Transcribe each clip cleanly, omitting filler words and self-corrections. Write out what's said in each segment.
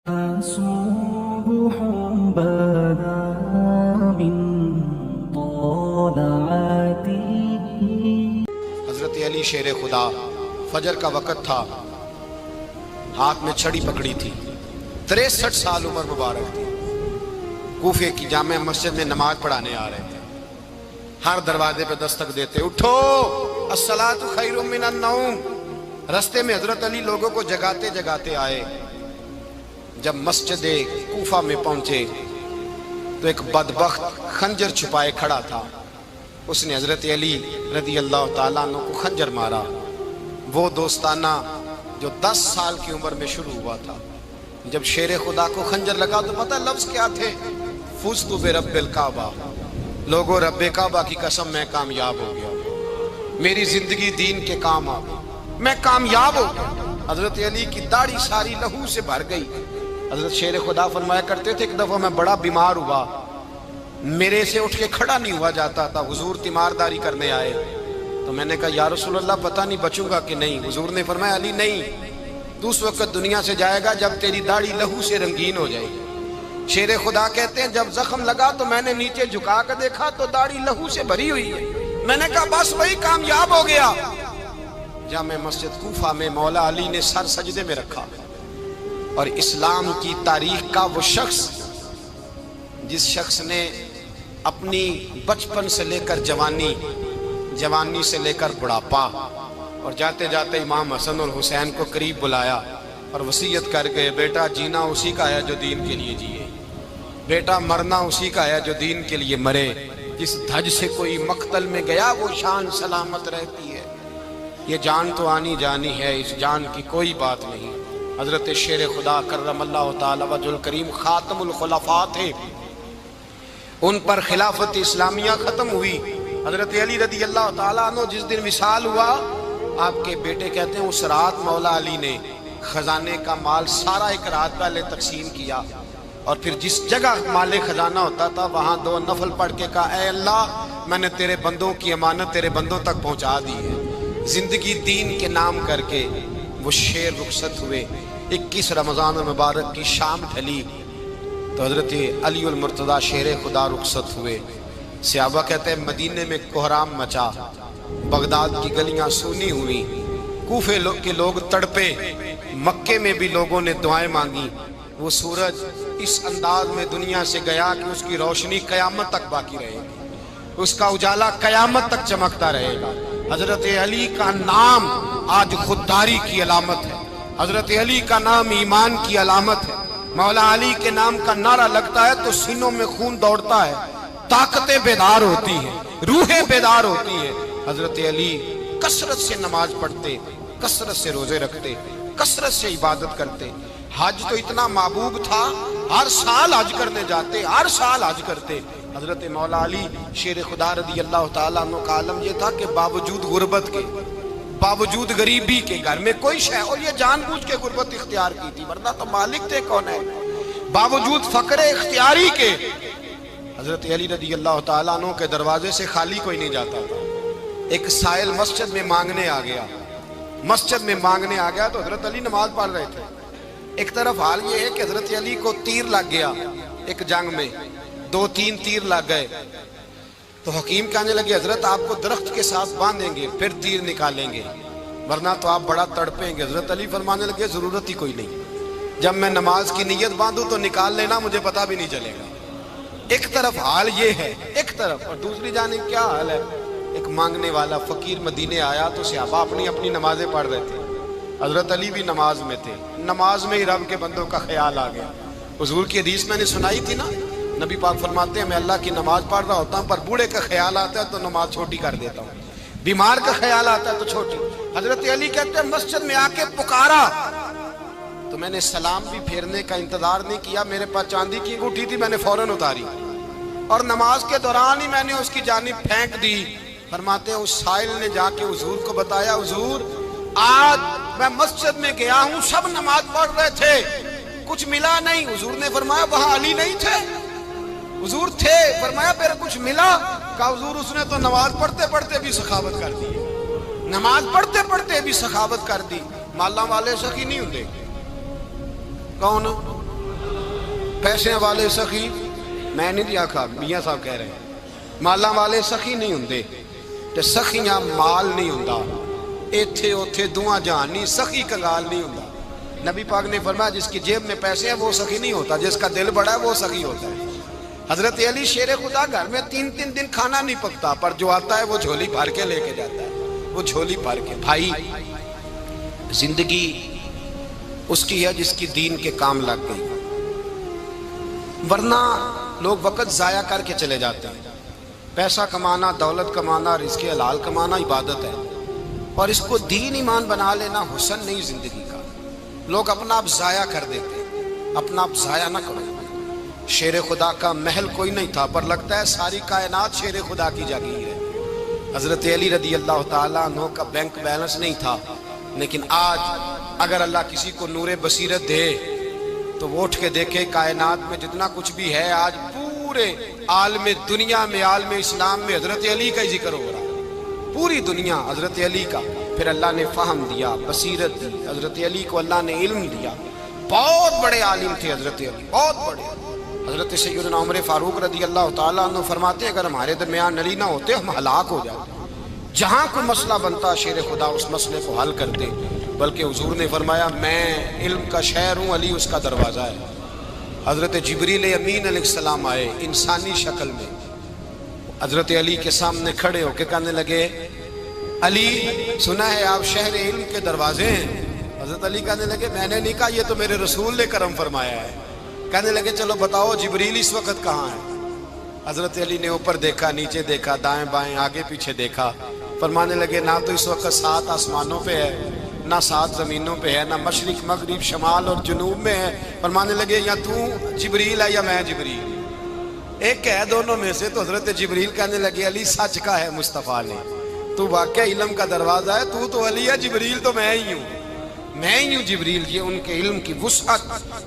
صبح بدا من طلعته. حضرت علی شیر خدا، فجر کا وقت تھا، ہاتھ میں چھڑی پکڑی تھی، 63 سال عمر مبارک تھی، کوفے کی جامع مسجد میں نماز پڑھانے آ رہے تھے، ہر دروازے پہ دستک دیتے، اٹھو الصلاۃ خیر من النوم. رستے میں حضرت علی لوگوں کو جگاتے جگاتے آئے. جب مسجد کوفہ میں پہنچے تو ایک بدبخت خنجر چھپائے کھڑا تھا، اس نے حضرت علی رضی اللہ تعالیٰ عنہ کو خنجر مارا. وہ دوستانہ جو 10 سال کی عمر میں شروع ہوا تھا، جب شیر خدا کو خنجر لگا تو پتہ لفظ کیا تھے؟ فزت برب الکعبہ. لوگوں، رب کعبہ کی قسم میں کامیاب ہو گیا، میری زندگی دین کے کام آ گئی، میں کامیاب ہو گیا. حضرت علی کی داڑھی ساری لہو سے بھر گئی. حضرت شیر خدا فرمایا کرتے تھے، ایک دفعہ میں بڑا بیمار ہوا، میرے سے اٹھ کے کھڑا نہیں ہوا جاتا تھا. حضور تیمارداری کرنے آئے تو میں نے کہا یا رسول اللہ پتہ نہیں بچوں گا کہ نہیں. حضور نے فرمایا علی نہیں، تو اس وقت دنیا سے جائے گا جب تیری داڑھی لہو سے رنگین ہو جائے. شیر خدا کہتے ہیں جب زخم لگا تو میں نے نیچے جھکا کر دیکھا تو داڑھی لہو سے بھری ہوئی ہے. میں نے کہا بس وہی کامیاب ہو گیا. جامع مسجد کوفہ میں مولا علی نے سر سجدے میں رکھا، اور اسلام کی تاریخ کا وہ شخص جس شخص نے اپنی بچپن سے لے کر جوانی سے لے کر بڑھاپا، اور جاتے جاتے امام حسن اور حسین کو قریب بلایا اور وصیت کر گئے، بیٹا جینا اسی کا ہے جو دین کے لیے جیے، بیٹا مرنا اسی کا ہے جو دین کے لیے مرے. جس دھج سے کوئی مقتل میں گیا وہ شان سلامت رہتی ہے. یہ جان تو آنی جانی ہے، اس جان کی کوئی بات نہیں. حضرت شیر خدا کرم اللہ تعالی وجہ الکریم خاتم الخلفاء تھے، ان پر خلافت اسلامیہ ختم ہوئی. حضرت علی رضی اللہ تعالیٰ عنہ جس دن وصال ہوا، آپ کے بیٹے کہتے ہیں اس رات مولا علی نے خزانے کا مال سارا ایک رات پہلے تقسیم کیا، اور پھر جس جگہ مال خزانہ ہوتا تھا وہاں 2 نفل پڑھ کے کہا اے اللہ میں نے تیرے بندوں کی امانت تیرے بندوں تک پہنچا دی ہے. زندگی دین کے نام کر کے وہ شیر رخصت ہوئے. 21 رمضان المبارک کی شام ڈھلی تو حضرت علی المرتضیٰ شیر خدا رخصت ہوئے. صحابہ کہتے ہیں مدینے میں کوہرام مچا، بغداد کی گلیاں سونی ہوئی، کوفے کے لوگ تڑپے، مکے میں بھی لوگوں نے دعائیں مانگی. وہ سورج اس انداز میں دنیا سے گیا کہ اس کی روشنی قیامت تک باقی رہے گی، اس کا اجالا قیامت تک چمکتا رہے گا. حضرت علی کا نام آج خودداری کی علامت ہے، حضرت علی کا نام ایمان کی علامت ہے. مولا علی کے نام کا نعرہ لگتا ہے تو سینوں میں خون دوڑتا ہے، طاقتیں بیدار ہوتی ہیں، روحیں بیدار ہوتی ہیں. حضرت علی کثرت سے نماز پڑھتے، کثرت سے روزے رکھتے، کثرت سے عبادت کرتے. حج تو اتنا محبوب تھا، ہر سال حج کرنے جاتے، ہر سال حج کرتے. حضرت مولا علی شیر خدا رضی اللہ تعالیٰ عنہ کا عالم یہ تھا کہ باوجود غربت کے، باوجود غریبی کے، گھر میں کوئی شے، اور یہ جان بوجھ کے غربت اختیار کی تھی ورنہ تو مالک تھے کون ہے، باوجود فقر اختیاری کے حضرت علی رضی اللہ تعالیٰ عنہ کے دروازے سے خالی کوئی نہیں جاتا تھا. ایک سائل مسجد میں مانگنے آ گیا تو حضرت علی نماز پڑھ رہے تھے. ایک طرف حال یہ ہے کہ حضرت علی کو تیر لگ گیا، ایک جنگ میں 2-3 تیر لگ گئے تو حکیم کہنے لگے حضرت آپ کو درخت کے ساتھ باندھیں گے پھر تیر نکالیں گے ورنہ تو آپ بڑا تڑپیں گے. حضرت علی فرمانے لگے ضرورت ہی کوئی نہیں، جب میں نماز کی نیت باندھوں تو نکال لینا، مجھے پتہ بھی نہیں چلے گا. ایک طرف حال یہ ہے، ایک طرف، اور دوسری جانب کیا حال ہے؟ ایک مانگنے والا فقیر مدینے آیا تو صحابہ اپنی اپنی نمازیں پڑھ رہے تھے، حضرت علی بھی نماز میں تھے. نماز میں ہی رب کے بندوں کا خیال آ گیا. حضور کی حدیث میں نے سنائی تھی نا، نبی پاک فرماتے ہیں میں اللہ کی نماز پڑھ رہا ہوتا ہوں پر بوڑھے کا خیال آتا ہے تو نماز چھوٹی کر دیتا ہوں، بیمار کا خیال آتا ہے تو چھوٹی. حضرت علی کہتے ہیں مسجد میں آ کے پکارا تو میں نے سلام بھی پھیرنے کا انتظار نہیں کیا، میرے پاس چاندی کی انگوٹھی تھی، میں نے فوراً اتاری اور نماز کے دوران ہی میں نے اس کی جانب پھینک دی. فرماتے ہیں اس سائل نے جا کے حضور کو بتایا حضور آج میں مسجد میں گیا ہوں، سب نماز پڑھ رہے تھے، کچھ ملا نہیں. حضور نے فرمایا وہاں علی نہیں تھے؟ حضور تھے. فرمایا پھر کچھ ملا؟ کہا حضور اس نے تو نماز پڑھتے پڑھتے بھی سخاوت کر دی، نماز پڑھتے پڑھتے بھی سخاوت کر دی. مالا والے سخی نہیں ہوندے. کون؟ پیسے والے سخی میں نہیں دیا کھا میاں صاحب کہہ رہے ہیں مالاں والے سخی نہیں ہوندے تے سخیاں مال نہیں ہوندا ایتھے اوتھے دعا جہان نہیں سخی کنگال نہیں ہوندا نبی پاک نے فرمایا جس کی جیب میں پیسے ہیں وہ سخی نہیں ہوتا جس کا دل بڑا ہے وہ سخی ہوتا ہے حضرت علی شیر خدا گھر میں 3 دن کھانا نہیں پکتا پر جو آتا ہے وہ جھولی بھر کے لے کے جاتا ہے وہ جھولی بھر کے بھائی زندگی اس کی ہے جس کی دین کے کام لگ گئی ورنہ لوگ وقت ضائع کر کے چلے جاتے ہیں پیسہ کمانا دولت کمانا رزق حلال کمانا عبادت ہے اور اس کو دین ایمان بنا لینا حسن نہیں زندگی کا لوگ اپنا آپ ضائع کر دیتے اپنا آپ ضائع نہ کرو شیر خدا کا محل کوئی نہیں تھا پر لگتا ہے ساری کائنات شیر خدا کی جاگیر ہے حضرت علی رضی اللہ تعالیٰ عنہ کا بینک بیلنس نہیں تھا لیکن آج اگر اللہ کسی کو نور بصیرت دے تو وہ اٹھ کے دیکھے کائنات میں جتنا کچھ بھی ہے آج پورے عالم دنیا میں عالم اسلام میں حضرت علی کا ہی ذکر ہو رہا ہے پوری دنیا حضرت علی کا پھر اللہ نے فہم دیا بصیرت دی حضرت علی کو اللہ نے علم دیا بہت بڑے عالم تھے حضرت علی بہت بڑے حضرت سیدنا عمر فاروق رضی اللہ تعالیٰ عنہ فرماتے ہیں اگر ہمارے درمیان علی نہ ہوتے ہم ہلاک ہو جاتے جہاں کوئی مسئلہ بنتا شیر خدا اس مسئلے کو حل کرتے بلکہ حضور نے فرمایا میں علم کا شہر ہوں علی اس کا دروازہ ہے حضرت جبریل امین علیہ السلام آئے انسانی شکل میں حضرت علی کے سامنے کھڑے ہو کے کہنے لگے علی سنا ہے آپ شہر علم کے دروازے ہیں حضرت علی کہنے لگے میں نے نہیں کہا یہ تو میرے رسول نے کرم فرمایا ہے کہنے لگے چلو بتاؤ جبریل اس وقت کہاں ہے حضرت علی نے اوپر دیکھا نیچے دیکھا دائیں بائیں آگے پیچھے دیکھا فرمانے لگے نہ تو اس وقت 7 آسمانوں پہ ہے نہ 7 زمینوں پہ ہے نہ مشرق مغرب شمال اور جنوب میں ہے فرمانے لگے یا تو جبریل ہے یا میں جبریل ایک ہے دونوں میں سے تو حضرت جبریل کہنے لگے علی سچ کا ہے مصطفیٰ نے تو واقعہ علم کا دروازہ ہے تو علی ہے جبریل تو میں ہی ہوں جبریل یہ ان کے علم کی وسعت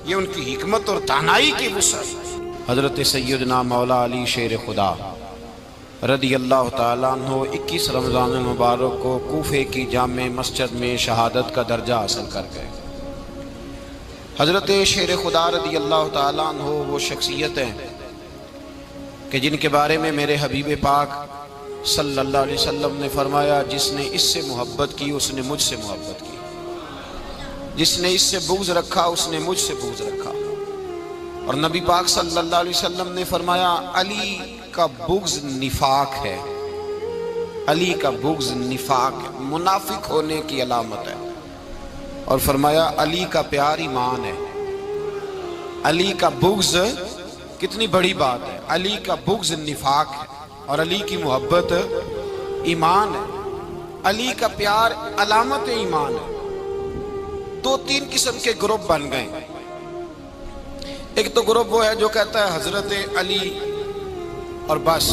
یہ ان کی حکمت اور دانائی کی وسعت حضرت سیدنا مولا علی شیر خدا رضی اللہ تعالیٰ عنہ 21 رمضان المبارک کو کوفے کی جامع مسجد میں شہادت کا درجہ حاصل کر گئے حضرت شیر خدا رضی اللہ تعالیٰ عنہ وہ شخصیت ہیں کہ جن کے بارے میں میرے حبیب پاک صلی اللہ علیہ وسلم نے فرمایا جس نے اس سے محبت کی اس نے مجھ سے محبت کی جس نے اس سے بغض رکھا اس نے مجھ سے بغض رکھا اور نبی پاک صلی اللہ علیہ وسلم نے فرمایا علی کا بغض نفاق ہے علی کا بغض نفاق ہے منافق ہونے کی علامت ہے اور فرمایا علی کا پیار ایمان ہے علی کا بغض کتنی بڑی بات ہے علی کا بغض نفاق ہے اور علی کی محبت ایمان ہے علی کا پیار علامت ایمان ہے 2-3 قسم کے گروپ بن گئے ایک تو گروپ وہ ہے جو کہتا ہے حضرت علی اور بس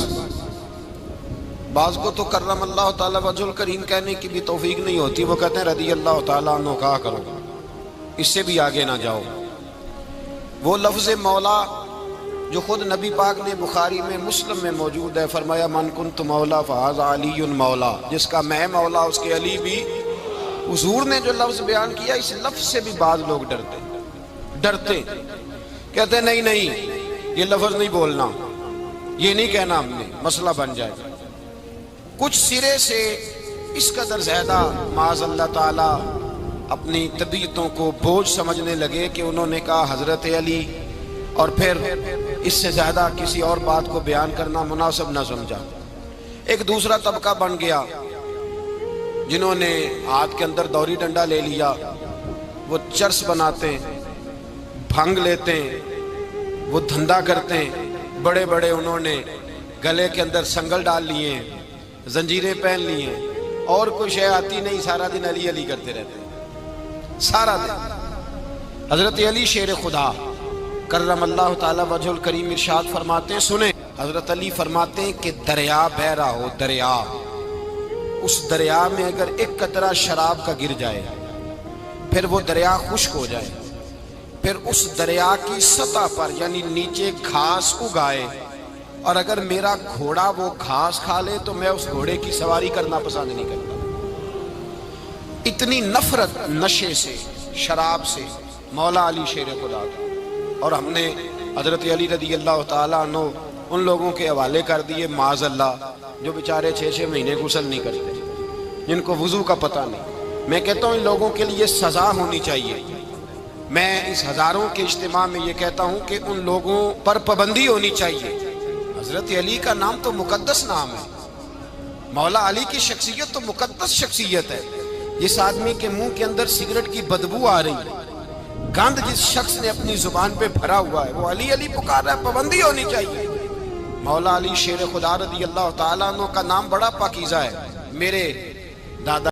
بعض کو تو کرم اللہ تعالیٰ وجہ الکریم کہنے کی بھی توفیق نہیں ہوتی وہ کہتے ہیں رضی اللہ تعالیٰ عنہ کہا کرو اس سے بھی آگے نہ جاؤ وہ لفظ مولا جو خود نبی پاک نے بخاری میں مسلم میں موجود ہے فرمایا من کنت مولا فہذا علی مولا جس کا میں مولا اس کے علی بھی حضور نے جو لفظ بیان کیا اس لفظ سے بھی بعض لوگ ڈرتے کہتے ہیں نہیں یہ لفظ نہیں بولنا یہ نہیں کہنا ہم نے مسئلہ بن جائے گا کچھ سرے سے اس قدر زیادہ معاذ اللہ تعالی اپنی طبیعتوں کو بوجھ سمجھنے لگے کہ انہوں نے کہا حضرت علی اور پھر اس سے زیادہ کسی اور بات کو بیان کرنا مناسب نہ سمجھا ایک دوسرا طبقہ بن گیا جنہوں نے ہاتھ کے اندر دوری ڈنڈا لے لیا وہ چرس بناتے ہیں بھنگ لیتے ہیں وہ دھندا کرتے ہیں بڑے بڑے انہوں نے گلے کے اندر سنگل ڈال لیے ہیں زنجیریں پہن لی ہیں اور کوئی شے آتی نہیں سارا دن علی علی کرتے رہتے ہیں سارا دن حضرت علی شیر خدا کرم اللہ تعالی وجہ الکریم ارشاد فرماتے ہیں سنیں حضرت علی فرماتے ہیں کہ دریا بہ رہا ہو دریا اس دریا میں اگر ایک قطرہ شراب کا گر جائے پھر وہ دریا خشک ہو جائے پھر اس دریا کی سطح پر یعنی نیچے گھاس اگائے اور اگر میرا گھوڑا وہ گھاس کھا لے تو میں اس گھوڑے کی سواری کرنا پسند نہیں کرتا اتنی نفرت نشے سے شراب سے مولا علی شیر خدا تھا اور ہم نے حضرت علی رضی اللہ تعالیٰ عنہ ان لوگوں کے حوالے کر دیے معاذ اللہ جو بیچارے 6 مہینے غسل نہیں کرتے، جن کو وضو کا پتہ نہیں۔ میں کہتا ہوں ان لوگوں کے لیے سزا ہونی چاہیے۔ میں اس ہزاروں کے اجتماع میں یہ کہتا ہوں کہ ان لوگوں پر پابندی ہونی چاہیے۔ حضرت علی کا نام تو مقدس نام ہے، مولا علی کی شخصیت تو مقدس شخصیت ہے۔ جس آدمی کے منہ کے اندر سگریٹ کی بدبو آ رہی ہے، گند جس شخص نے اپنی زبان پہ بھرا ہوا ہے، وہ علی علی پکار رہا ہے، پابندی ہونی چاہیے۔ مولا علی شیر خدا رضی اللہ تعالیٰ عنہ کا نام بڑا پاکیزہ ہے۔ میرے دادا